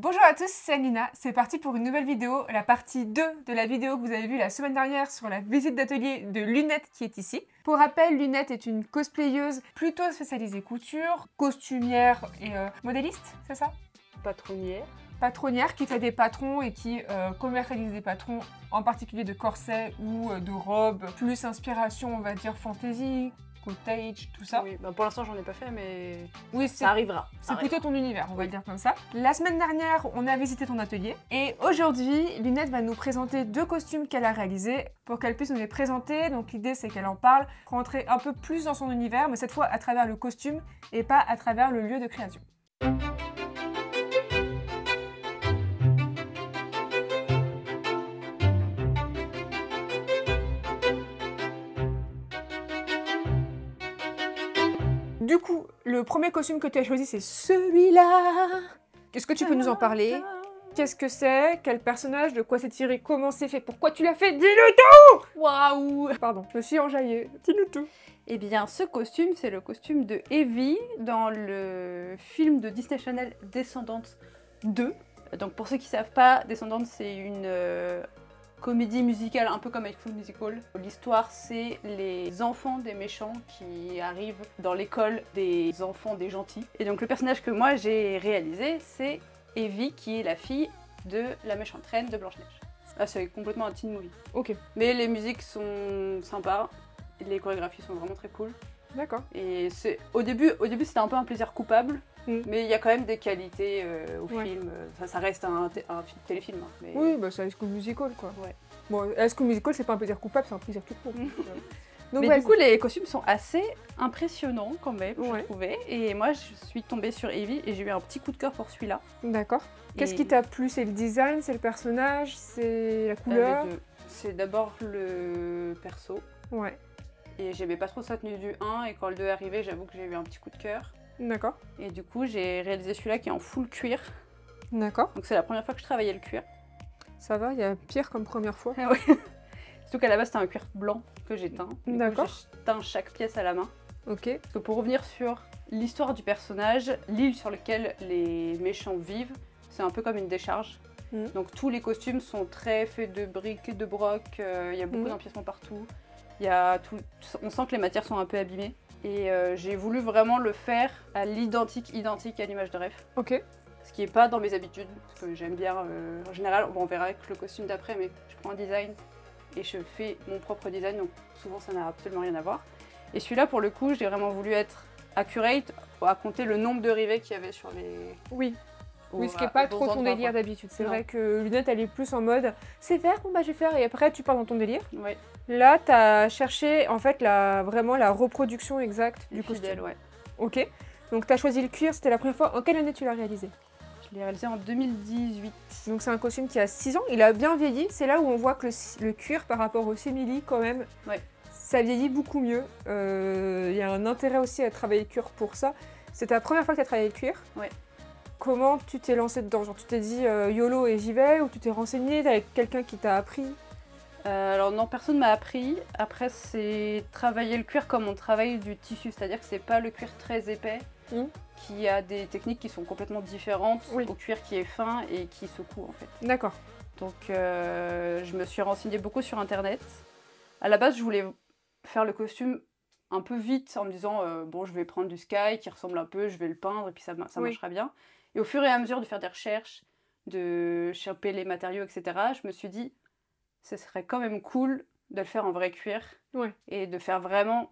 Bonjour à tous, c'est Alina, c'est parti pour une nouvelle vidéo, la partie 2 de la vidéo que vous avez vue la semaine dernière sur la visite d'atelier de Lunette qui est ici. Pour rappel, Lunette est une cosplayeuse plutôt spécialisée couture, costumière et modéliste, c'est ça? Patronnière. Patronnière qui fait des patrons et qui commercialise des patrons, en particulier de corsets ou de robes, plus inspiration on va dire fantasy, cottage, tout ça. Oui, bah pour l'instant j'en ai pas fait mais oui, ça arrivera. C'est plutôt ton univers, on va le dire comme ça. La semaine dernière, on a visité ton atelier et aujourd'hui, Lunette va nous présenter 2 costumes qu'elle a réalisés pour qu'elle puisse nous les présenter. Donc l'idée c'est qu'elle en parle, rentrer un peu plus dans son univers, mais cette fois à travers le costume et pas à travers le lieu de création. Du coup, le premier costume que tu as choisi, c'est celui-là. Est-ce que tu peux nous en parler? Qu'est-ce que c'est? Quel personnage? De quoi c'est tiré? Comment c'est fait? Pourquoi tu l'as fait? Dis-le tout! Waouh! Pardon, je me suis enjaillée. Dis-le tout. Eh bien, ce costume, c'est le costume de Evie dans le film de Disney Channel Descendants 2. Donc pour ceux qui ne savent pas, Descendants, c'est une comédie musicale un peu comme High School Musical. L'histoire, c'est les enfants des méchants qui arrivent dans l'école des enfants des gentils. Et donc le personnage que moi j'ai réalisé, c'est Evie, qui est la fille de la méchante reine de Blanche-Neige. Ah, c'est complètement un teen movie. Ok. Mais les musiques sont sympas, les chorégraphies sont vraiment très cool. D'accord. Et au début c'était un peu un plaisir coupable, mais il y a quand même des qualités au film. Ça reste un téléfilm. Hein, mais... Oui, bah c'est High School Musical quoi. Ouais. Bon, High School Musical, c'est pas un plaisir coupable, c'est un plaisir tout court. Donc, mais du coup, les costumes sont assez impressionnants quand même, je trouvais. Et moi, je suis tombée sur Evie et j'ai eu un petit coup de cœur pour celui-là. D'accord. Qu'est-ce qui t'a plu? C'est le design, c'est le personnage, c'est la couleur? Les deux. C'est d'abord le perso. Ouais. Et j'aimais pas trop sa tenue du 1, et quand le 2 est arrivé, j'avoue que j'ai eu un petit coup de cœur. D'accord. Et du coup, j'ai réalisé celui-là qui est en full cuir. D'accord. Donc c'est la première fois que je travaillais le cuir. Ça va, il y a pire comme première fois. Ah ouais. Surtout qu'à la base, c'était un cuir blanc que j'ai teint. D'accord. J'ai teint chaque pièce à la main. Ok. Parce que pour revenir sur l'histoire du personnage, l'île sur laquelle les méchants vivent, c'est un peu comme une décharge. Donc tous les costumes sont très faits de briques, de broc, il y a beaucoup d'empiècements partout. On sent que les matières sont un peu abîmées. Et j'ai voulu vraiment le faire à l'identique à l'image de rêve. Ok. Ce qui n'est pas dans mes habitudes, parce que j'aime bien en général, bon, on verra avec le costume d'après, mais je prends un design et je fais mon propre design, donc souvent ça n'a absolument rien à voir. Et celui-là, pour le coup, j'ai vraiment voulu être accurate, à compter le nombre de rivets qu'il y avait sur les... Oui. Oui, ce qui n'est pas trop ton délire d'habitude. C'est vrai que Lunette, elle est plus en mode c'est vert, bon bah je vais faire, et après tu pars dans ton délire. Ouais. Là, tu as cherché en fait vraiment la reproduction exacte du costume. Fidèle, ouais. Ok. Donc tu as choisi le cuir, c'était la première fois. En quelle année tu l'as réalisé? Je l'ai réalisé en 2018. Donc c'est un costume qui a 6 ans, il a bien vieilli. C'est là où on voit que le cuir par rapport au simili quand même, ça vieillit beaucoup mieux. Il y a un intérêt aussi à travailler le cuir pour ça. C'est ta première fois que tu as travaillé le cuir? Ouais. Comment tu t'es lancé dedans? Genre tu t'es dit YOLO et j'y vais, ou tu t'es renseigné avec quelqu'un qui t'a appris? Alors non, personne m'a appris. Après, c'est travailler le cuir comme on travaille du tissu, c'est-à-dire que c'est pas le cuir très épais, qui a des techniques qui sont complètement différentes au cuir qui est fin et qui secoue en fait. D'accord. Donc je me suis renseignée beaucoup sur internet. À la base, je voulais faire le costume un peu vite en me disant bon, je vais prendre du sky qui ressemble un peu, je vais le peindre et puis ça marchera bien. Et au fur et à mesure de faire des recherches, de choper les matériaux, etc., je me suis dit ce serait quand même cool de le faire en vrai cuir et de faire vraiment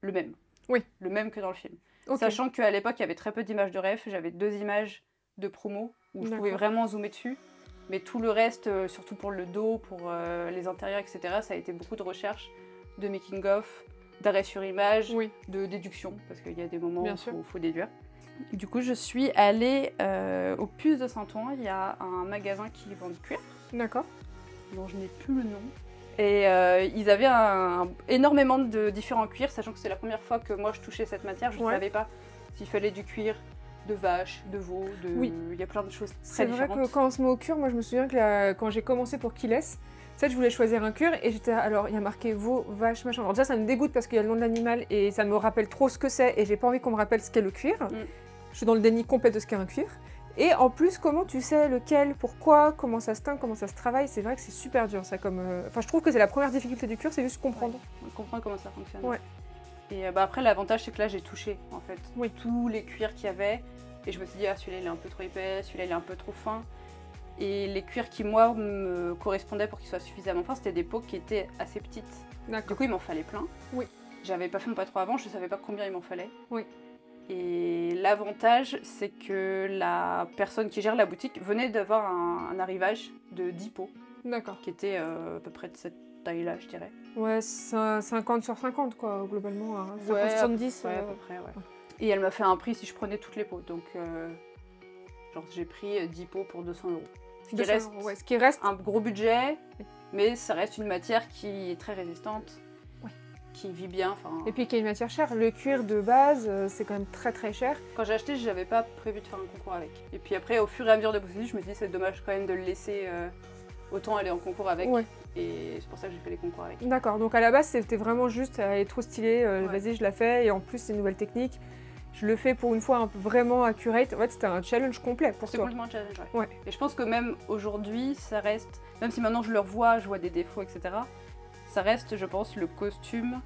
le même. Oui. Le même que dans le film. Okay. Sachant qu'à l'époque, il y avait très peu d'images de ref, j'avais 2 images de promo où je pouvais vraiment zoomer dessus. Mais tout le reste, surtout pour le dos, pour les intérieurs, etc., ça a été beaucoup de recherches, de making-of, d'arrêt sur image, de déduction, parce qu'il y a des moments où il faut déduire. Du coup, je suis allée au Puce de Saint-Ouen, il y a un magasin qui vend du cuir. D'accord. Dont je n'ai plus le nom. Et ils avaient énormément de différents cuirs, sachant que c'est la première fois que moi je touchais cette matière, je ne savais pas s'il fallait du cuir de vache, de veau, il y a plein de choses très différentes. C'est vrai que quand on se met au cuir, moi je me souviens que quand j'ai commencé pour Kiles, je voulais choisir un cuir et j'étais alors il y a marqué veau, vache, machin. Alors déjà ça me dégoûte parce qu'il y a le nom de l'animal et ça me rappelle trop ce que c'est et j'ai pas envie qu'on me rappelle ce qu'est le cuir. Je suis dans le déni complet de ce qu'est un cuir. Et en plus, comment tu sais lequel, pourquoi, comment ça se teint, comment ça se travaille, c'est vrai que c'est super dur ça comme... Enfin, je trouve que c'est la première difficulté du cuir, c'est juste comprendre. Ouais, comprendre comment ça fonctionne. Ouais. Et après, l'avantage, c'est que là, j'ai touché, en fait, tous les cuirs qu'il y avait. Et je me suis dit, ah, celui-là, il est un peu trop épais, celui-là, il est un peu trop fin. Et les cuirs qui, moi, me correspondaient pour qu'ils soient suffisamment fins, c'était des peaux qui étaient assez petites. Du coup, il m'en fallait plein. Oui. J'avais pas fait mon patron avant, je savais pas combien il m'en fallait. Oui. Et l'avantage, c'est que la personne qui gère la boutique venait d'avoir un arrivage de 10 pots. D'accord. Qui était à peu près de cette taille-là, je dirais. Ouais, 50 sur 50, quoi, globalement. 50 ouais, 70. Ouais, à peu près, ouais. Et elle m'a fait un prix si je prenais toutes les pots. Donc, genre, j'ai pris 10 pots pour 200 €. Ce qui reste un gros budget, mais ça reste une matière qui est très résistante. Qui vit bien. Et puis qui est une matière chère. Le cuir de base, c'est quand même très très cher. Quand j'ai acheté, j'avais pas prévu de faire un concours avec. Et puis après, au fur et à mesure de bosser, je me suis dit c'est dommage quand même de le laisser autant aller en concours avec. Ouais. Et c'est pour ça que j'ai fait les concours avec. D'accord, donc à la base, c'était vraiment juste, elle est trop stylée, vas-y, je la fais. Et en plus, c'est une nouvelle technique. Je le fais pour une fois un peu vraiment accurate. En fait, c'était un challenge complet pour toi. C'est complètement un challenge, ouais. Et je pense que même aujourd'hui, ça reste, même si maintenant je le revois, je vois des défauts, etc., ça reste, je pense, le costume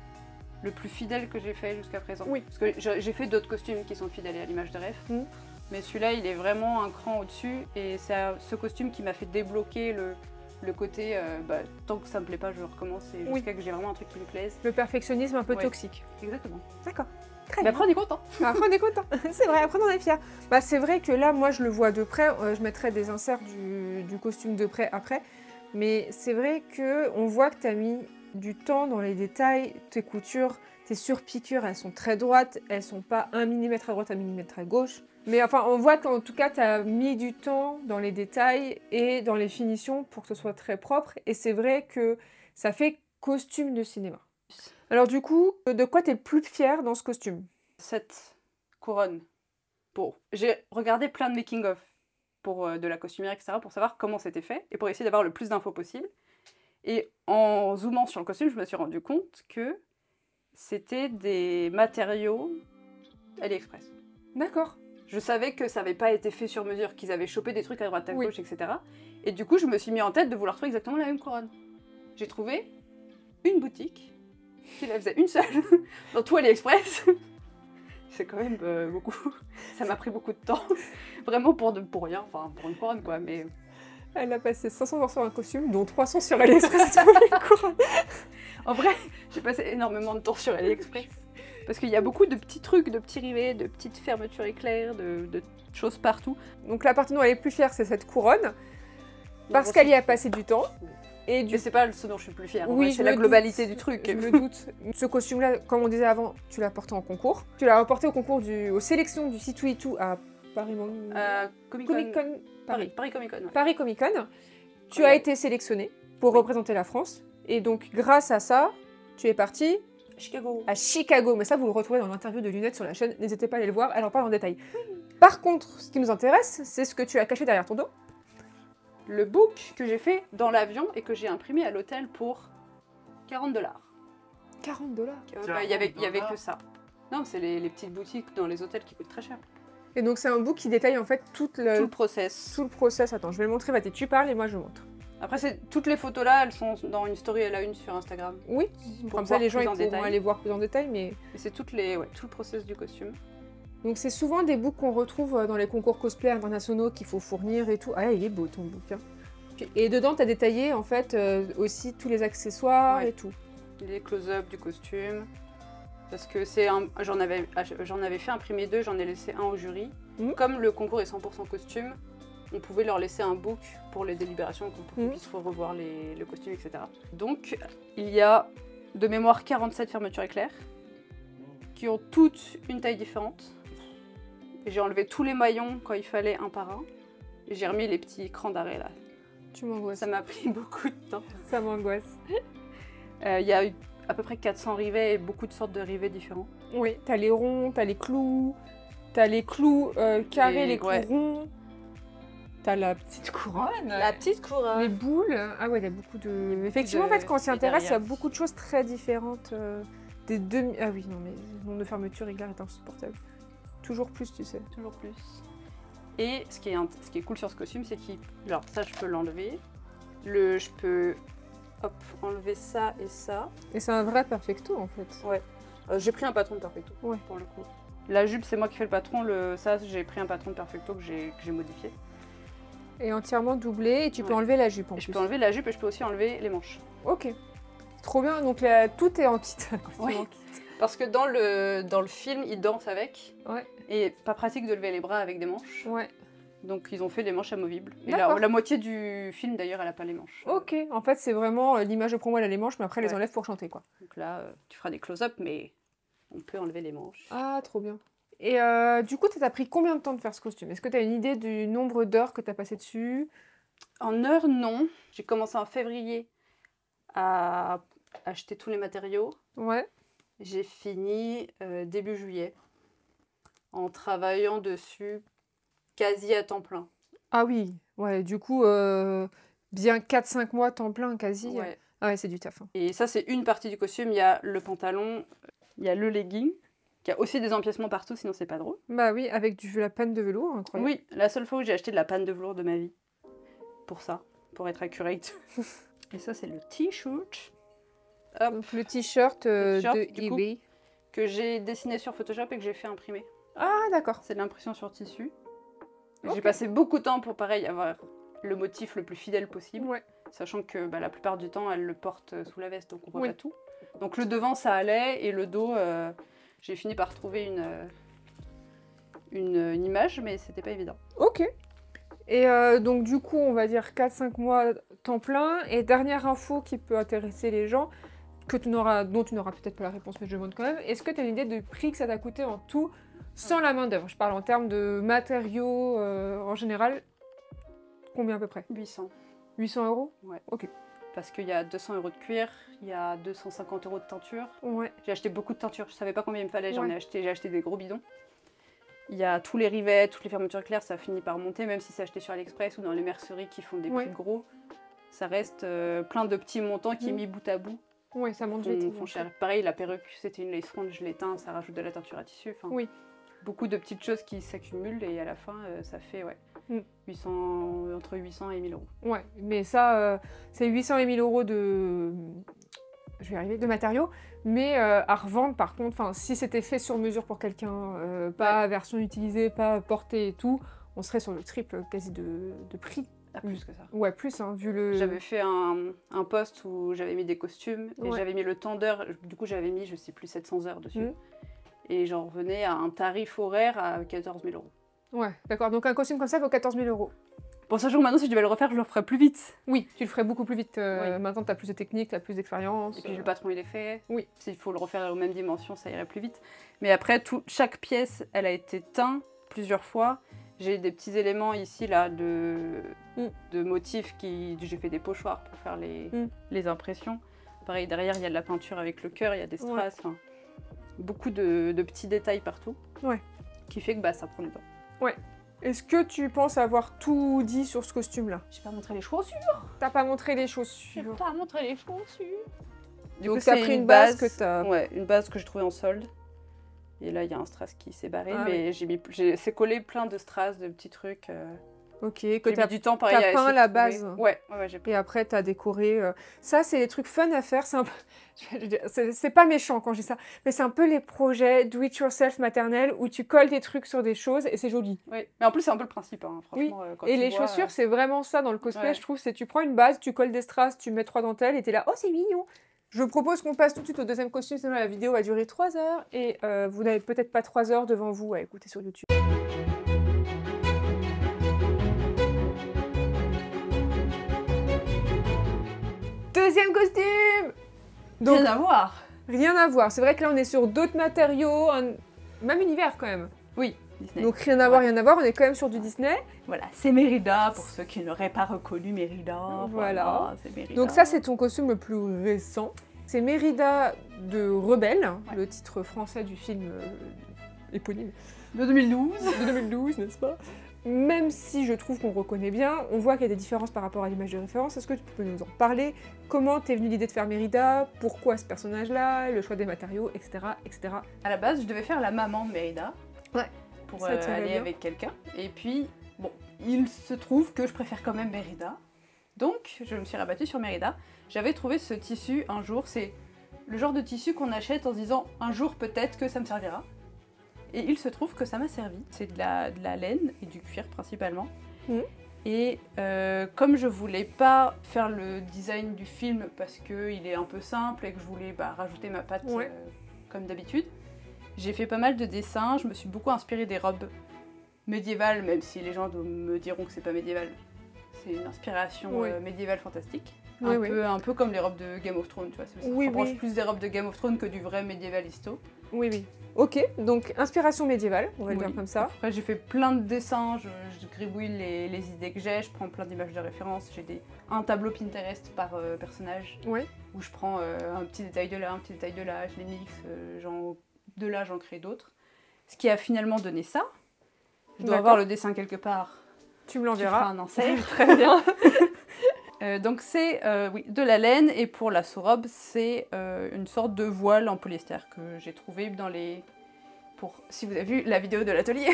le plus fidèle que j'ai fait jusqu'à présent. Oui. Parce que j'ai fait d'autres costumes qui sont fidèles à l'image de rêve. Mais celui-là, il est vraiment un cran au-dessus. Et c'est ce costume qui m'a fait débloquer le côté, tant que ça me plaît pas, je recommence. Et jusqu'à que j'ai vraiment un truc qui me plaise. Le perfectionnisme un peu toxique. Exactement. D'accord. Mais après, on est content. Après, on est content. C'est vrai, après, on est fiers. C'est vrai que là, moi, je le vois de près. Je mettrai des inserts du costume de près après. Mais c'est vrai qu'on voit que tu as mis du temps dans les détails. Tes coutures, tes surpiqûres, elles sont très droites. Elles sont pas 1 mm à droite, 1 mm à gauche. Mais enfin, on voit qu'en tout cas, tu as mis du temps dans les détails et dans les finitions pour que ce soit très propre. Et c'est vrai que ça fait costume de cinéma. Alors du coup, de quoi tu es le plus fière dans ce costume? Cette couronne. Bon, j'ai regardé plein de making-of de la costumière, etc., pour savoir comment c'était fait et pour essayer d'avoir le plus d'infos possible. Et en zoomant sur le costume, je me suis rendu compte que c'était des matériaux AliExpress. D'accord. Je savais que ça n'avait pas été fait sur mesure, qu'ils avaient chopé des trucs à droite à gauche, etc. Et du coup, je me suis mis en tête de vouloir trouver exactement la même couronne. J'ai trouvé une boutique qui la faisait une seule dans tout AliExpress. C'est quand même beaucoup. Ça m'a pris beaucoup de temps. Vraiment pour rien, enfin pour une couronne quoi, mais... Elle a passé 500 € sur un costume, dont 300 sur AliExpress pour une couronne. En vrai, j'ai passé énormément de temps sur AliExpress. Parce qu'il y a beaucoup de petits trucs, de petits rivets, de petites fermetures éclairs, de choses partout. Donc la partie dont elle est plus fière, c'est cette couronne. Parce qu'elle y a passé du temps. Mais c'est pas ce dont je suis plus fière, c'est la globalité du truc. Je me doute. Ce costume-là, comme on disait avant, tu l'as porté en concours. Tu l'as porté au concours aux sélections du C2E2 à Paris Comic Con. Paris Comic Con. Paris Comic Con. Tu as été sélectionné pour représenter la France. Et donc, grâce à ça, tu es parti à Chicago. Mais ça, vous le retrouvez dans l'interview de Lunette sur la chaîne. N'hésitez pas à aller le voir, elle en parle en détail. Par contre, ce qui nous intéresse, c'est ce que tu as caché derrière ton dos. Le book que j'ai fait dans l'avion et que j'ai imprimé à l'hôtel pour 40 $. 40 $? Il y avait que ça. Non, c'est les petites boutiques dans les hôtels qui coûtent très cher. Et donc c'est un book qui détaille en fait tout le process. Tout le process. Attends, je vais le montrer. Vas-y, tu parles et moi je montre. Après, toutes les photos là, elles sont dans une story à la une sur Instagram. Oui, comme ça les gens pourront aller voir plus en détail. Mais c'est tout le process du costume. Donc c'est souvent des books qu'on retrouve dans les concours cosplay internationaux qu'il faut fournir et tout. Ah, il est beau ton book. Hein. Et dedans, tu as détaillé en fait aussi tous les accessoires et tout. Les close-up du costume. Parce que j'en avais fait imprimer 2, j'en ai laissé un au jury. Comme le concours est 100% costume, on pouvait leur laisser un book pour les délibérations, pour qu'ils puissent revoir le costume, etc. Donc il y a de mémoire 47 fermetures éclairs qui ont toutes une taille différente. J'ai enlevé tous les maillons quand il fallait un par un. Et j'ai remis les petits crans d'arrêt là. Tu m'angoisses. Ça m'a pris beaucoup de temps. Ça m'angoisse. Il y a eu à peu près 400 rivets et beaucoup de sortes de rivets différents. Oui, t'as les ronds, t'as les clous carrés, les clous ronds. T'as la petite couronne. La petite couronne. Les boules. Ah ouais, il y a beaucoup de... Effectivement, en fait, quand on s'y intéresse, il y a beaucoup de choses très différentes. Des demi... Ah oui, non, mais le nombre de fermetures éclair est insupportable. Toujours plus, tu sais. Toujours plus. Et ce qui est cool sur ce costume, c'est qu'il... Alors ça, je peux l'enlever. Je peux enlever ça et ça. Et c'est un vrai perfecto en fait. Ouais. J'ai pris un patron de perfecto, pour le coup. La jupe, c'est moi qui fais le patron. Ça, j'ai pris un patron de perfecto que j'ai modifié. Et entièrement doublé, et tu peux enlever la jupe en plus. Je peux enlever la jupe et je peux aussi enlever les manches. Ok. Trop bien, donc là, tout est en kit. Oui. Parce que dans le film, ils dansent avec. Ouais. Et pas pratique de lever les bras avec des manches. Ouais. Donc ils ont fait des manches amovibles. Et la moitié du film d'ailleurs, elle a pas les manches. Ok, en fait c'est vraiment l'image de promo, elle a les manches, mais après elle les enlève pour chanter quoi. Donc là, tu feras des close-up, mais on peut enlever les manches. Ah, trop bien. Et du coup, t'as pris combien de temps de faire ce costume? Est-ce que t'as une idée du nombre d'heures que t'as passé dessus? En heures, non. J'ai commencé en février à acheter tous les matériaux. Ouais. J'ai fini début juillet en travaillant dessus quasi à temps plein. Ah oui, ouais, du coup, bien 4-5 mois temps plein quasi. Ouais. Ah ouais, c'est du taf. Hein. Et ça, c'est une partie du costume. Il y a le pantalon, il y a le legging, qui a aussi des empiècements partout, sinon c'est pas drôle. Bah oui, avec la panne de velours, incroyable. Oui, la seule fois où j'ai acheté de la panne de velours de ma vie. Pour ça, pour être accurate. Et ça, c'est le t-shirt. Donc le t-shirt de eBay. Que j'ai dessiné sur Photoshop et que j'ai fait imprimer. Ah d'accord. C'est de l'impression sur tissu. J'ai passé beaucoup de temps pour, pareil, avoir le motif le plus fidèle possible. Ouais. Sachant que la plupart du temps, elle le porte sous la veste, donc on voit pas tout. Donc le devant, ça allait, et le dos, j'ai fini par trouver une image, mais c'était pas évident. Ok. Et donc du coup, on va dire 4-5 mois temps plein. Et dernière info qui peut intéresser les gens, dont tu n'auras peut-être pas la réponse, mais je demande quand même. Est-ce que tu as une idée du prix que ça t'a coûté en tout, sans la main d'œuvre? Je parle en termes de matériaux en général. Combien à peu près? 800. 800 €? Ouais. Ok. Parce qu'il y a 200 € de cuir, il y a 250 € de teinture. Ouais. J'ai acheté beaucoup de teinture, je savais pas combien il me fallait, j'ai acheté des gros bidons. Il y a tous les rivets, toutes les fermetures claires, ça finit par monter, même si c'est acheté sur AliExpress ou dans les merceries qui font des prix gros. Ça reste plein de petits montants qui, mis bout à bout, ça monte vite. font cher. Pareil, la perruque, c'était une lace front, je l'éteins, ça rajoute de la teinture à tissu. Beaucoup de petites choses qui s'accumulent et à la fin, ça fait 800, entre 800 et 1000 €. Ouais, mais ça, c'est 800 et 1000 € de matériaux. Mais à revendre, par contre, si c'était fait sur mesure pour quelqu'un, pas version utilisée, pas portée et tout, on serait sur le triple quasi de prix. Ah, plus que ça. Ouais, plus, hein, vu le... J'avais fait un post où j'avais mis des costumes et j'avais mis le temps d'heure. Du coup, j'avais mis, je sais plus, 700 heures dessus. Et j'en revenais à un tarif horaire à 14 000 €. Ouais, d'accord. Donc un costume comme ça vaut 14 000 €. Bon, sachant que maintenant, si je devais le refaire, je le ferais plus vite. Oui, tu le ferais beaucoup plus vite. Maintenant, tu as plus de technique, tu as plus d'expérience. Et puis le patron, il est fait. Oui. S'il faut le refaire aux mêmes dimensions, ça irait plus vite. Mais après, chaque pièce, elle a été teinte plusieurs fois. J'ai des petits éléments ici, là, de motifs j'ai fait des pochoirs pour faire les impressions. Pareil, derrière, il y a de la peinture avec le cœur, il y a des strass. Beaucoup de petits détails partout. Ouais. Qui fait que ça prend du temps. Ouais. Est-ce que tu penses avoir tout dit sur ce costume-là? J'ai pas montré les chaussures. T'as pas montré les chaussures. J'ai pas montré les chaussures. Donc t'as pris une base que t'as... Ouais, une base que j'ai trouvée en solde. Et là, il y a un strass qui s'est barré, mais c'est collé plein de strass, de petits trucs. Ok, que t'as du temps pareil. T'as peint la base. Ouais, j'ai peint. Et après, t'as décoré. Ça, c'est des trucs fun à faire. C'est pas méchant quand je dis ça, mais c'est un peu les projets do-it-yourself maternels où tu colles des trucs sur des choses et c'est joli. Oui, mais en plus, c'est un peu le principe, hein, franchement. Oui. Quand et les chaussures, c'est vraiment ça dans le cosplay, je trouve. C'est tu prends une base, tu colles des strass, tu mets 3 dentelles et t'es là, oh, c'est mignon. Je propose qu'on passe tout de suite au deuxième costume, sinon la vidéo va durer 3 heures et vous n'avez peut-être pas 3 heures devant vous à écouter sur YouTube. Deuxième costume! Donc, rien à voir. Rien à voir. C'est vrai que là, on est sur d'autres matériaux, même univers quand même. Oui, Disney. Donc rien à voir, rien à voir. On est quand même sur du Disney. Voilà, c'est Mérida, pour ceux qui n'auraient pas reconnu Mérida. Voilà, c'est Mérida. Donc ça, c'est ton costume le plus récent. C'est Mérida de Rebelle, le titre français du film éponyme. De 2012. De 2012, n'est-ce pas? Même si je trouve qu'on reconnaît bien, on voit qu'il y a des différences par rapport à l'image de référence. Est-ce que tu peux nous en parler? Comment t'es venue l'idée de faire Mérida? Pourquoi ce personnage-là? Le choix des matériaux, etc., etc. À la base, je devais faire la maman de Mérida. Ouais. Pour aller avec quelqu'un. Et puis, Il se trouve que je préfère quand même Mérida. Donc, je me suis rabattue sur Mérida. J'avais trouvé ce tissu un jour. C'est le genre de tissu qu'on achète en se disant un jour peut-être que ça me servira. Et il se trouve que ça m'a servi. C'est de la laine et du cuir principalement. Et comme je voulais pas faire le design du film parce qu'il est un peu simple et que je voulais rajouter ma patte comme d'habitude, j'ai fait pas mal de dessins. Je me suis beaucoup inspirée des robes médiévales, même si les gens me diront que c'est pas médiéval. C'est une inspiration médiévale fantastique. Un peu comme les robes de Game of Thrones, tu vois. Ça rapproche plus des robes de Game of Thrones que du vrai médiéval histo. Oui, oui. Ok, donc inspiration médiévale, on va le dire comme ça. Après, j'ai fait plein de dessins, je gribouille les idées que j'ai, je prends plein d'images de référence. J'ai un tableau Pinterest par personnage, où je prends un petit détail de là, un petit détail de là, je les mixe, de là j'en crée d'autres. Ce qui a finalement donné ça. Je dois avoir le dessin quelque part. Tu me l'enverras. Un insert. Très bien. Donc c'est de la laine, et pour la sous-robe, c'est une sorte de voile en polyester que j'ai trouvé dans les... si vous avez vu la vidéo de l'atelier,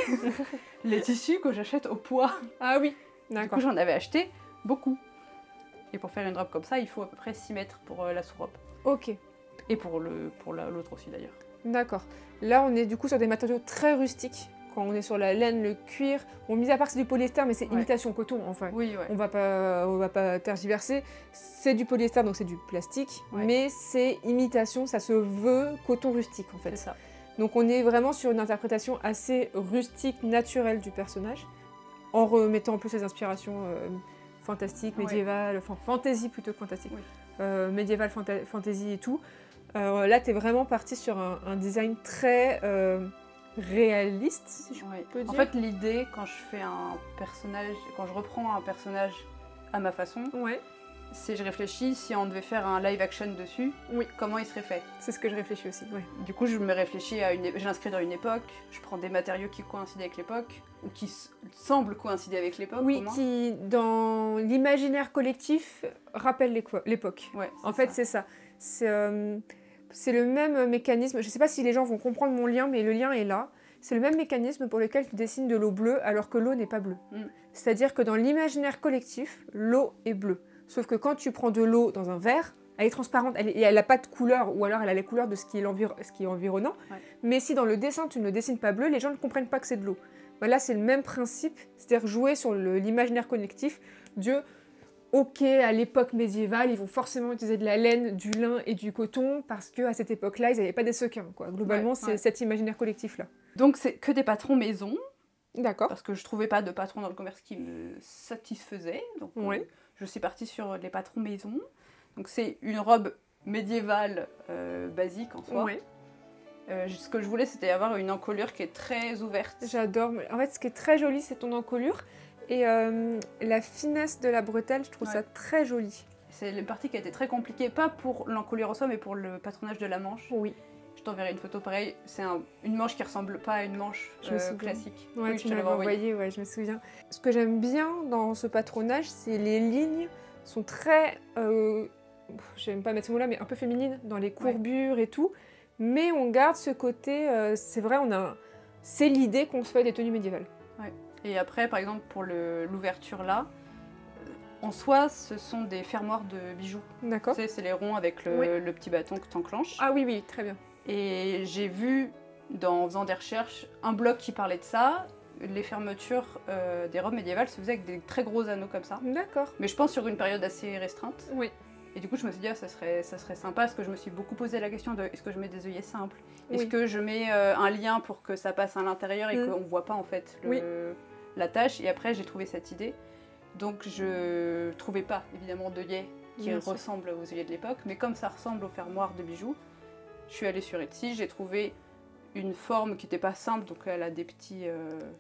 les tissus que j'achète au poids. Ah oui, d'accord. Du coup, j'en avais acheté beaucoup. Et pour faire une robe comme ça, il faut à peu près 6 mètres pour la sous-robe. Ok. Et pour l'autre aussi d'ailleurs. D'accord. Là, on est du coup sur des matériaux très rustiques. Quand on est sur la laine, le cuir, bon, mis à part que c'est du polyester, mais c'est imitation coton, enfin. Oui, on va pas tergiverser. C'est du polyester, donc c'est du plastique, mais c'est imitation, ça se veut coton rustique, en fait. C'est ça. Donc on est vraiment sur une interprétation assez rustique, naturelle du personnage, en remettant en plus les inspirations fantastiques, médiévales, enfin fantasy plutôt que fantastique, médiéval, fantasy et tout. Là, tu es vraiment parti sur un design très... réaliste, si je peux dire. En fait, l'idée, quand je reprends un personnage à ma façon, c'est je réfléchis si on devait faire un live action dessus, comment il serait fait. C'est ce que je réfléchis aussi. Du coup, je me réfléchis je l'inscris dans une époque, je prends des matériaux qui coïncident avec l'époque, ou qui semblent coïncider avec l'époque. Oui, qui, dans l'imaginaire collectif, rappellent l'époque. En fait, c'est ça. C'est le même mécanisme, je ne sais pas si les gens vont comprendre mon lien, mais le lien est là. C'est le même mécanisme pour lequel tu dessines de l'eau bleue alors que l'eau n'est pas bleue. C'est-à-dire que dans l'imaginaire collectif, l'eau est bleue. Sauf que quand tu prends de l'eau dans un verre, elle est transparente, elle n'a pas de couleur, ou alors elle a les couleurs de ce qui est environnant. Mais si dans le dessin, tu ne le dessines pas bleu, les gens ne comprennent pas que c'est de l'eau. Là, c'est le même principe, c'est-à-dire jouer sur l'imaginaire collectif. Ok, à l'époque médiévale, ils vont forcément utiliser de la laine, du lin et du coton parce qu'à cette époque-là, ils n'avaient pas des sequins. Globalement, c'est cet imaginaire collectif-là. Donc, c'est que des patrons maison. D'accord. Parce que je ne trouvais pas de patron dans le commerce qui me satisfaisait. Donc, je suis partie sur les patrons maison. Donc, c'est une robe médiévale basique en soi. Ce que je voulais, c'était avoir une encolure qui est très ouverte. J'adore. En fait, ce qui est très joli, c'est ton encolure. Et la finesse de la bretelle, je trouve ça très joli. C'est une partie qui a été très compliquée, pas pour l'encolure en soi, mais pour le patronage de la manche. Oui. Je t'enverrai une photo pareille. C'est une manche qui ressemble pas à une manche classique. Ouais, tu m'avais envoyé, je me souviens. Ce que j'aime bien dans ce patronage, c'est les lignes sont très... j'aime pas mettre ce mot-là, mais un peu féminines dans les courbures et tout. Mais on garde ce côté... c'est vrai, c'est l'idée qu'on se fait des tenues médiévales. Et après, par exemple, pour l'ouverture là, en soi, ce sont des fermoirs de bijoux. D'accord. Tu sais, c'est les ronds avec le petit bâton que tu enclenches. Ah oui, très bien. Et j'ai vu, en faisant des recherches, un blog qui parlait de ça. Les fermetures des robes médiévales se faisaient avec des très gros anneaux comme ça. D'accord. Mais je pense sur une période assez restreinte. Oui. Et du coup, je me suis dit, ça serait sympa, parce que je me suis beaucoup posé la question de est-ce que je mets des œillets simples? Est-ce que je mets un lien pour que ça passe à l'intérieur et qu'on ne voit pas en fait la tâche? Et après, j'ai trouvé cette idée. Donc, je trouvais pas évidemment d'œillets qui ressemblent aux œillets de l'époque, mais comme ça ressemble aux fermoirs de bijoux, je suis allée sur Etsy, j'ai trouvé une forme qui n'était pas simple, donc elle a des petits...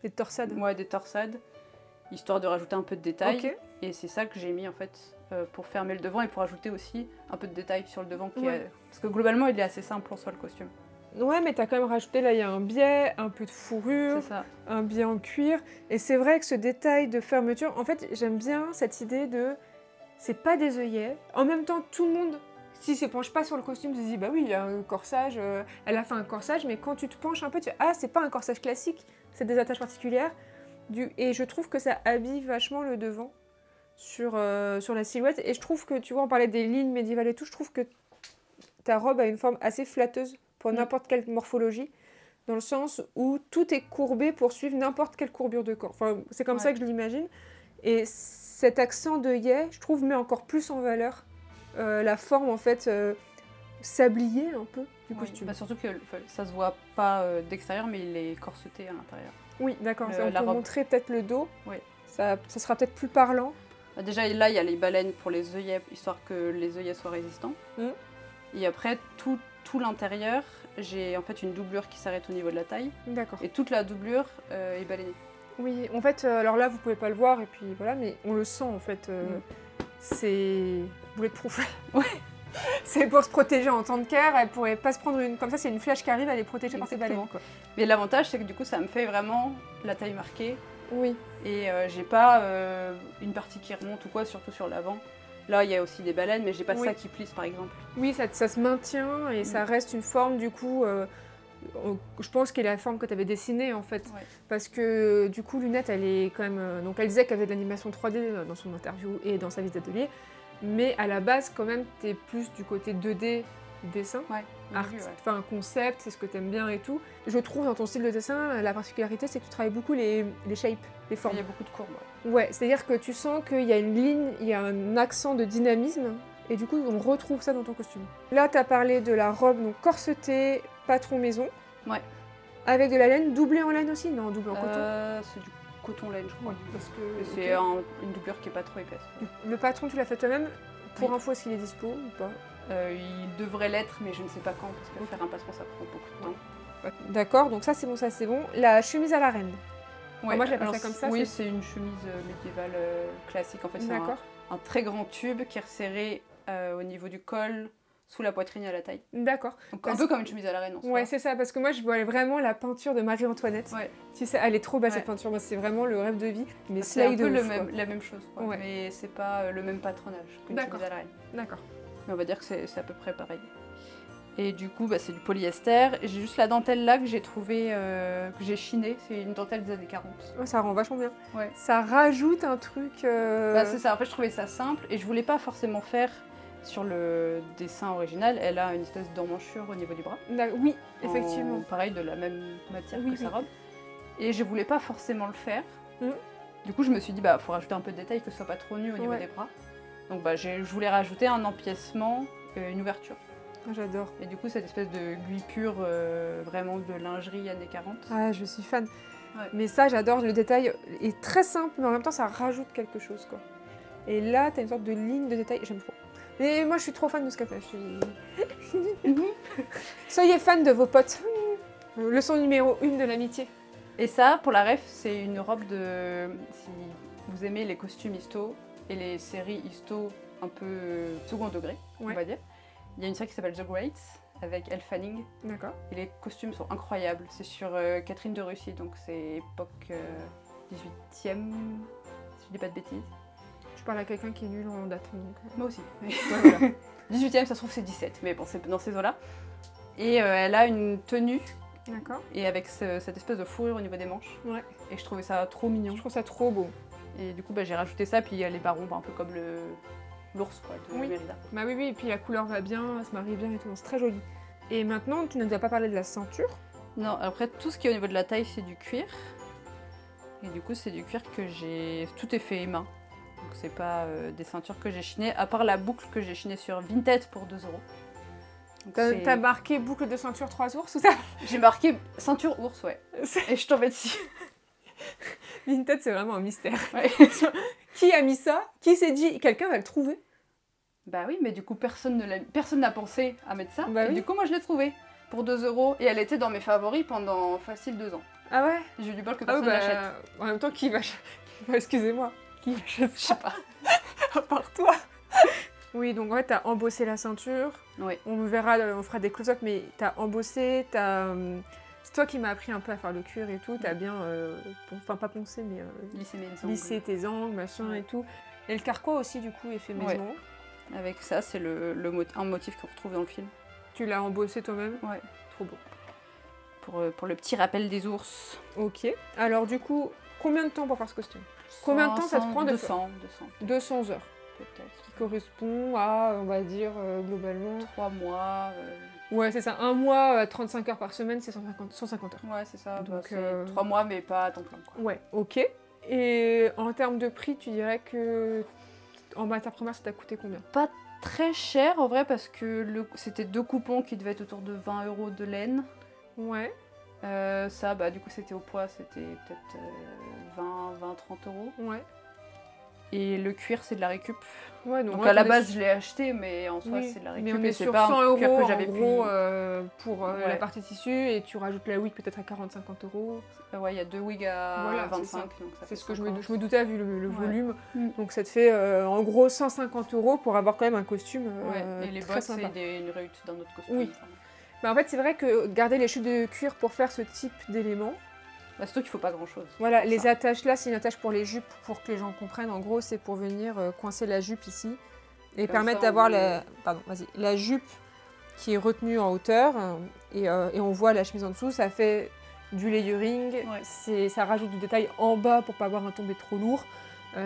Des torsades. Ouais, des torsades, histoire de rajouter un peu de détails. Et c'est ça que j'ai mis en fait pour fermer le devant et pour ajouter aussi un peu de détails sur le devant. Parce que globalement, il est assez simple en soi, le costume. Ouais, mais t'as quand même rajouté, là, il y a un biais, un peu de fourrure, un biais en cuir. Et c'est vrai que ce détail de fermeture, en fait, j'aime bien cette idée de... C'est pas des œillets. En même temps, tout le monde, s'il se penche pas sur le costume, se dit, bah oui, il y a un corsage, elle a fait un corsage, mais quand tu te penches un peu, tu dis, ah, c'est pas un corsage classique, c'est des attaches particulières. Et je trouve que ça habille vachement le devant sur la silhouette. Et je trouve que, tu vois, on parlait des lignes médiévales et tout, je trouve que ta robe a une forme assez flatteuse pour n'importe quelle morphologie, dans le sens où tout est courbé pour suivre n'importe quelle courbure de corps. Enfin, c'est comme ça que je l'imagine. Et cet accent de je trouve, met encore plus en valeur la forme, en fait, sabliée un peu du costume. Bah surtout que ça se voit pas d'extérieur, mais il est corseté à l'intérieur. Oui, d'accord. On peut montrer peut-être le dos. Oui. Ça sera peut-être plus parlant. Bah déjà, là, il y a les baleines pour les œillets, histoire que les œillets soient résistants. Et après, tout l'intérieur, j'ai en fait une doublure qui s'arrête au niveau de la taille. D'accord. Et toute la doublure est baleinées. Oui, en fait, alors là, vous pouvez pas le voir, et puis voilà, mais on le sent, en fait. C'est bulletproof. Ouais. C'est pour se protéger en temps de guerre, elle pourrait pas se prendre une... Comme ça, c'est une flèche qui arrive, elle est protégée par ses baleines. Quoi. Mais l'avantage, c'est que du coup, ça me fait vraiment la taille marquée. Oui. Et j'ai pas une partie qui remonte ou quoi, surtout sur l'avant. Là, il y a aussi des baleines, mais j'ai pas ça qui plisse, par exemple. Oui, ça se maintient et ça reste une forme, du coup... je pense qu'elle est la forme que tu avais dessinée, en fait. Ouais. Parce que, du coup, Lunette, elle est quand même... donc, elle disait qu'elle faisait de l'animation 3D dans son interview et dans sa visite d'atelier. Mais à la base, quand même, t'es plus du côté 2D dessin, enfin concept, c'est ce que t'aimes bien et tout. Je trouve dans ton style de dessin, la particularité, c'est que tu travailles beaucoup les shapes, les formes. Il y a beaucoup de courbes. Ouais, c'est-à-dire que tu sens qu'il y a une ligne, il y a un accent de dynamisme, et du coup, on retrouve ça dans ton costume. Là, t'as parlé de la robe donc corsetée, patron maison. Ouais. Avec de la laine, doublée en laine aussi? Non, doublée en coton. C'est du coton laine, je crois. Ouais, parce que c'est une doublure qui est pas trop épaisse. Le patron, tu l'as fait toi-même. Pour info, est-ce qu'il est dispo ou pas? Il devrait l'être, mais je ne sais pas quand, parce que faire un patron, ça prend beaucoup de temps. D'accord, donc ça c'est bon, La chemise à la reine. Ouais, moi, je l'appelle ça comme ça. Oui, c'est une chemise médiévale classique. En fait, c'est un très grand tube qui est resserré au niveau du col, sous la poitrine et à la taille. D'accord. Donc un peu comme une chemise à la reine en soi. Ouais, c'est ça, parce que moi je vois vraiment la peinture de Marie-Antoinette. Ouais. Tu sais, elle est trop belle cette peinture, moi c'est vraiment le rêve de vie. Mais c'est un peu la même chose, quoi. Ouais. Mais c'est pas le même patronage qu'une chemise à la reine. D'accord. Mais on va dire que c'est à peu près pareil. Et du coup, c'est du polyester. J'ai juste la dentelle là que j'ai trouvée, que j'ai chinée. C'est une dentelle des années 40. Oh, ça rend vachement bien. Ouais. Ça rajoute un truc... c'est ça, en fait je trouvais ça simple et je voulais pas forcément faire... Sur le dessin original, elle a une espèce d'emmanchure au niveau du bras. Oui, effectivement. Pareil, de la même matière que sa robe. Et je voulais pas forcément le faire. Du coup, je me suis dit, faut rajouter un peu de détail, que ce soit pas trop nu au niveau des bras. Donc je voulais rajouter un empiècement, une ouverture. J'adore. Et du coup, cette espèce de guipure vraiment de lingerie années 40. Ah, je suis fan. Ouais. Mais ça, j'adore. Le détail est très simple, mais en même temps, ça rajoute quelque chose, quoi. Et là, t'as une sorte de ligne de détail. J'aime trop. Mais moi, je suis trop fan de ce qu'elle fait. Soyez fan de vos potes. Leçon numéro 1 de l'amitié. Et ça, pour la ref, c'est une robe de... Si vous aimez les costumes histo et les séries histo un peu second degré, on va dire. Il y a une série qui s'appelle The Greats avec Elle Fanning. D'accord. Et les costumes sont incroyables. C'est sur Catherine de Russie, donc c'est époque 18e, si je dis pas de bêtises. Je parle à quelqu'un qui est nul en date. Donc... Moi aussi. Ouais, voilà. 18e, ça se trouve c'est 17, mais bon, c'est dans ces eaux-là. Et elle a une tenue. D'accord. Et avec cette espèce de fourrure au niveau des manches. Ouais. Et je trouvais ça trop mignon. Je trouve ça trop beau. Et du coup, j'ai rajouté ça, puis il y a les barons, un peu comme l'ours de Mérida. Bah oui, et puis la couleur va bien, elle se marie bien et tout, c'est très joli. Et maintenant, tu ne nous as pas parlé de la ceinture? Non, après, tout ce qui est au niveau de la taille, c'est du cuir. Et du coup, c'est du cuir que j'ai... Tout est fait main. Donc c'est pas des ceintures que j'ai chinées, à part la boucle que j'ai chinée sur Vinted pour 2 €. T'as marqué boucle de ceinture 3 ours ou ça? J'ai marqué ceinture ours, ouais. Et je tombais dessus. Vinted, c'est vraiment un mystère. Ouais. Qui a mis ça? Qui s'est dit quelqu'un va le trouver? Bah oui, mais du coup personne n'a pensé à mettre ça. Bah et du coup moi je l'ai trouvée pour 2 € et elle était dans mes favoris pendant facile 2 ans. Ah ouais? J'ai eu du bol que personne l'achète. En même temps, qui va excusez-moi. Qui l'achète? Je sais pas. À part toi. Oui, donc en fait, t'as embossé la ceinture. Oui. On verra, on fera des close-up, mais t'as embossé, c'est toi qui m'as appris un peu à faire le cuir et tout. T'as bien, enfin pas poncé, mais lissé tes angles, machin et tout. Et le carquois aussi, du coup, est fait maison. Ouais. Avec ça, c'est un motif qu'on retrouve dans le film. Tu l'as embossé toi-même? Ouais. Trop beau. Pour le petit rappel des ours. Ok. Alors du coup, combien de temps pour faire ce costume? Combien de temps ça te prend de 200 heures. Peut-être. Qui correspond à, on va dire, globalement... 3 mois. Ouais, c'est ça. Un mois, 35 heures par semaine, c'est 150 heures. Ouais, c'est ça. Donc, 3 mois, mais pas à temps plein, quoi. Ouais, ok. Et en termes de prix, tu dirais que en matière première, ça t'a coûté combien? Pas très cher, en vrai, parce que c'était 2 coupons qui devaient être autour de 20 € de laine. Ouais. Ça, bah, du coup, c'était au poids, c'était peut-être 20-30 €. Ouais. Et le cuir, c'est de la récup. Ouais, donc à la base, je l'ai acheté, mais en soi, c'est de la récup. Mais on est sur pas 100 un cuir € que j'avais en gros pour la partie tissu, et tu rajoutes la wig peut-être à 40-50 €. Ouais, il y a 2 wigs à 25, donc ça c'est fait ce que je 50. me doutais vu le volume. Mm. Donc ça te fait en gros 150 € pour avoir quand même un costume et les très bottes, sympa. c'est une réussite d'un autre costume. Oui. Bah en fait, c'est vrai que garder les chutes de cuir pour faire ce type d'éléments, bah, surtout qu'il faut pas grand-chose. Voilà, les attaches là, c'est une attache pour les jupes, pour que les gens comprennent. En gros, c'est pour venir coincer la jupe ici et comme permettre ça, d'avoir la jupe qui est retenue en hauteur et on voit la chemise en dessous. Ça fait du layering, ça rajoute du détail en bas pour pas avoir un tombé trop lourd.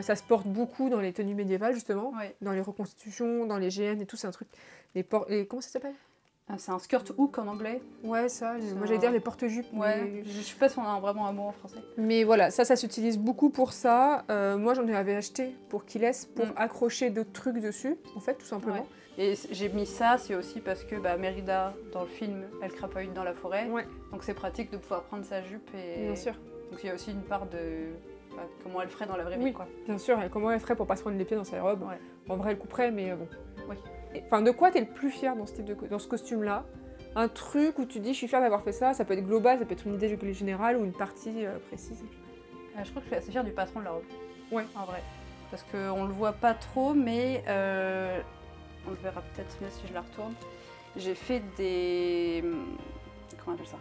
Ça se porte beaucoup dans les tenues médiévales justement, dans les reconstitutions, dans les GN et tout. C'est un truc. Comment ça s'appelle? C'est un skirt hook en anglais. Ouais, ça. Moi, j'allais dire les porte-jupes. Ouais, mais... je sais pas si on a vraiment un mot en français. Mais voilà, ça s'utilise beaucoup pour ça. Moi, j'en avais acheté pour qu'il laisse pour accrocher d'autres trucs dessus, en fait, tout simplement. Ouais. Et j'ai mis ça, c'est aussi parce que Mérida, dans le film, elle crapahuite dans la forêt. Ouais. Donc c'est pratique de pouvoir prendre sa jupe. Et... Bien sûr. Donc il y a aussi une part de comment elle ferait dans la vraie vie, quoi. Bien sûr, et comment elle ferait pour pas se prendre les pieds dans sa robe. Ouais. En vrai, elle couperait, mais bon. Oui. Enfin, de quoi t'es le plus fier dans ce costume-là? Un truc où tu dis je suis fière d'avoir fait ça, ça peut être global, ça peut être une idée générale ou une partie précise. Je crois que je suis assez fière du patron de la robe. Ouais. En vrai. Parce qu'on le voit pas trop, mais on le verra peut-être mieux si je la retourne. J'ai fait des... Comment on appelle ça?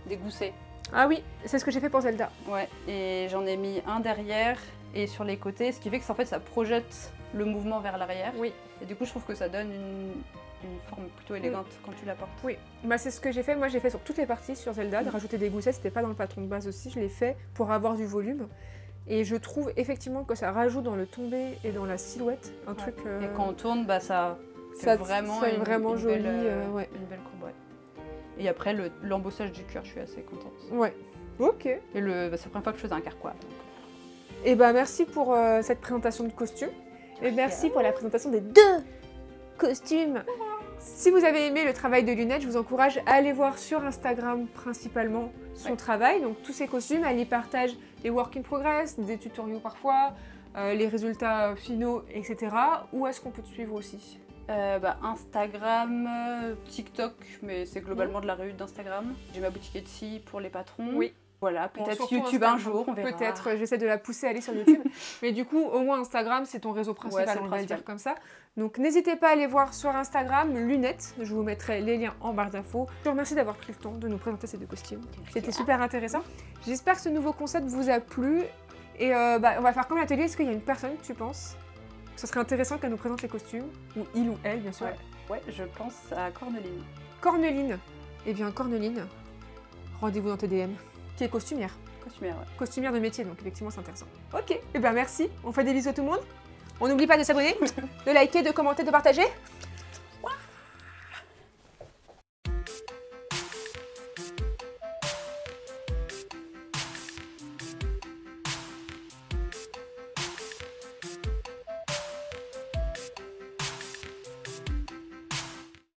Des goussets. Ah oui, c'est ce que j'ai fait pour Zelda. Ouais, et j'en ai mis un derrière et sur les côtés, ce qui fait que en fait, ça projette le mouvement vers l'arrière. Oui. Et du coup, je trouve que ça donne une forme plutôt élégante quand tu la portes. Oui, bah, c'est ce que j'ai fait. Moi, j'ai fait sur toutes les parties sur Zelda, de rajouter des goussets. C'était pas dans le patron de base aussi, je l'ai fait pour avoir du volume. Et je trouve effectivement que ça rajoute dans le tombé et dans la silhouette un truc... Et quand on tourne, bah, ça vraiment joli. Une belle courbe, ouais. Et après, l'embossage du cuir, je suis assez contente. Ouais, ok. Et c'est la première fois que je faisais un carquois. Et bah merci pour cette présentation de costume. Et merci pour la présentation des 2 costumes. Si vous avez aimé le travail de Lunette, je vous encourage à aller voir sur Instagram principalement son travail. Donc tous ses costumes, elle y partage des work in progress, des tutoriaux parfois, les résultats finaux, etc. Où est-ce qu'on peut te suivre aussi? Instagram, TikTok, mais c'est globalement de la réussite d'Instagram. J'ai ma boutique Etsy pour les patrons. Oui. Voilà, peut-être YouTube Instagram, un jour, on verra. Peut-être, j'essaie de la pousser à aller sur YouTube. Mais du coup, au moins Instagram, c'est ton réseau principal, on va le dire comme ça. Donc n'hésitez pas à aller voir sur Instagram, Lunette. Je vous mettrai les liens en barre d'infos. Je vous remercie d'avoir pris le temps de nous présenter ces 2 costumes. C'était super intéressant. J'espère que ce nouveau concept vous a plu. Et on va faire comme l'atelier. Est-ce qu'il y a une personne, tu penses? Ce serait intéressant qu'elle nous présente les costumes. Ou il ou elle, bien sûr. Ouais, je pense à Corneline. Corneline. Eh bien, Corneline, rendez-vous dans tes DM. Qui est costumière. Costumière, ouais. Costumière de métier, donc effectivement c'est intéressant. Ok, et bien merci, on fait des bisous à tout le monde. On n'oublie pas de s'abonner, de liker, de commenter, de partager.